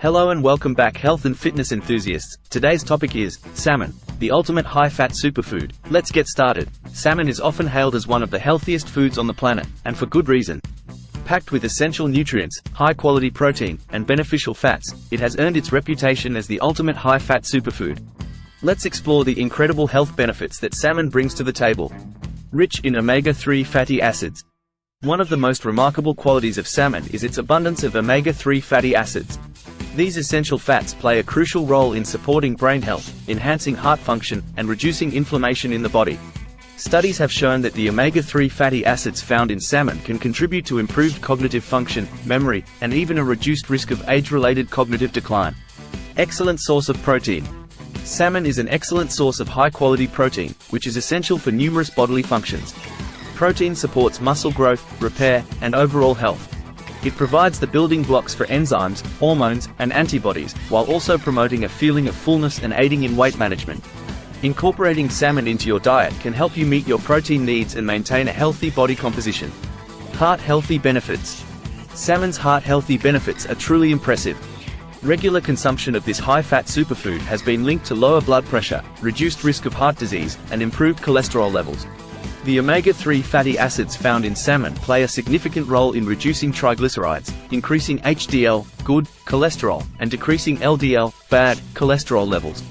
Hello and welcome back, health and fitness enthusiasts. Today's topic is salmon, the ultimate high-fat superfood. Let's get started. Salmon is often hailed as one of the healthiest foods on the planet, and for good reason. Packed with essential nutrients, high-quality protein, and beneficial fats, it has earned its reputation as the ultimate high-fat superfood. Let's explore the incredible health benefits that salmon brings to the table. Rich in omega-3 fatty acids. One of the most remarkable qualities of salmon is its abundance of omega-3 fatty acids. These essential fats play a crucial role in supporting brain health, enhancing heart function, and reducing inflammation in the body. Studies have shown that the omega-3 fatty acids found in salmon can contribute to improved cognitive function, memory, and even a reduced risk of age-related cognitive decline. Excellent source of protein. Salmon is an excellent source of high-quality protein, which is essential for numerous bodily functions. Protein supports muscle growth, repair, and overall health. It provides the building blocks for enzymes, hormones, and antibodies, while also promoting a feeling of fullness and aiding in weight management. Incorporating salmon into your diet can help you meet your protein needs and maintain a healthy body composition. Heart-healthy benefits. Salmon's heart-healthy benefits are truly impressive. Regular consumption of this high-fat superfood has been linked to lower blood pressure, reduced risk of heart disease, and improved cholesterol levels. The omega-3 fatty acids found in salmon play a significant role in reducing triglycerides, increasing HDL, good, cholesterol, and decreasing LDL, bad, cholesterol levels.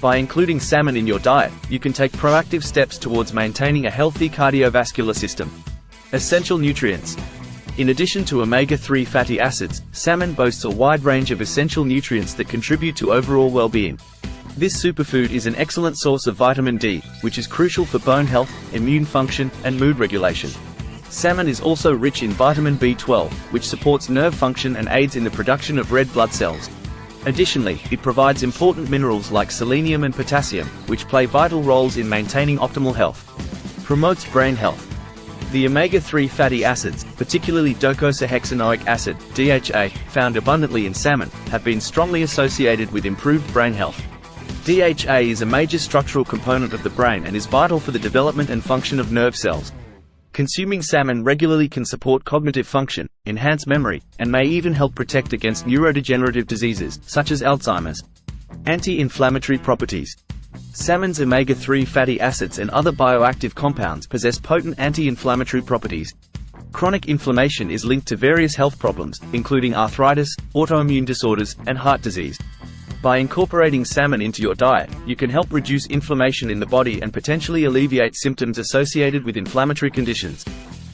By including salmon in your diet, you can take proactive steps towards maintaining a healthy cardiovascular system. Essential nutrients. In addition to omega-3 fatty acids, salmon boasts a wide range of essential nutrients that contribute to overall well-being. This superfood is an excellent source of vitamin D, which is crucial for bone health, immune function, and mood regulation. Salmon is also rich in vitamin B12, which supports nerve function and aids in the production of red blood cells. Additionally, it provides important minerals like selenium and potassium, which play vital roles in maintaining optimal health. Promotes brain health. The omega-3 fatty acids, particularly docosahexaenoic acid, DHA, found abundantly in salmon, have been strongly associated with improved brain health. DHA is a major structural component of the brain and is vital for the development and function of nerve cells. Consuming salmon regularly can support cognitive function, enhance memory, and may even help protect against neurodegenerative diseases, such as Alzheimer's. Anti-inflammatory properties. Salmon's omega-3 fatty acids and other bioactive compounds possess potent anti-inflammatory properties. Chronic inflammation is linked to various health problems, including arthritis, autoimmune disorders, and heart disease. By incorporating salmon into your diet, you can help reduce inflammation in the body and potentially alleviate symptoms associated with inflammatory conditions.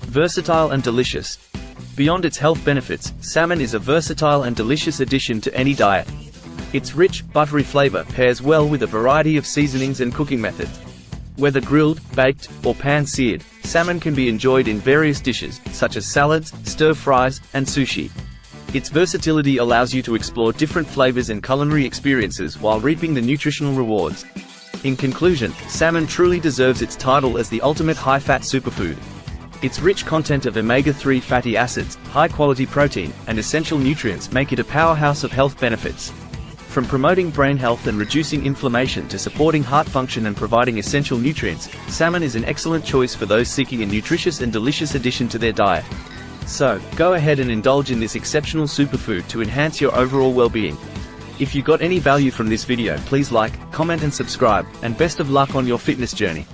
Versatile and delicious. Beyond its health benefits, salmon is a versatile and delicious addition to any diet. Its rich, buttery flavor pairs well with a variety of seasonings and cooking methods. Whether grilled, baked, or pan-seared, salmon can be enjoyed in various dishes, such as salads, stir-fries, and sushi. Its versatility allows you to explore different flavors and culinary experiences while reaping the nutritional rewards. In conclusion, salmon truly deserves its title as the ultimate high-fat superfood. Its rich content of omega-3 fatty acids, high-quality protein, and essential nutrients make it a powerhouse of health benefits. From promoting brain health and reducing inflammation to supporting heart function and providing essential nutrients, salmon is an excellent choice for those seeking a nutritious and delicious addition to their diet. So, go ahead and indulge in this exceptional superfood to enhance your overall well-being. If you got any value from this video, please like, comment and subscribe, and best of luck on your fitness journey.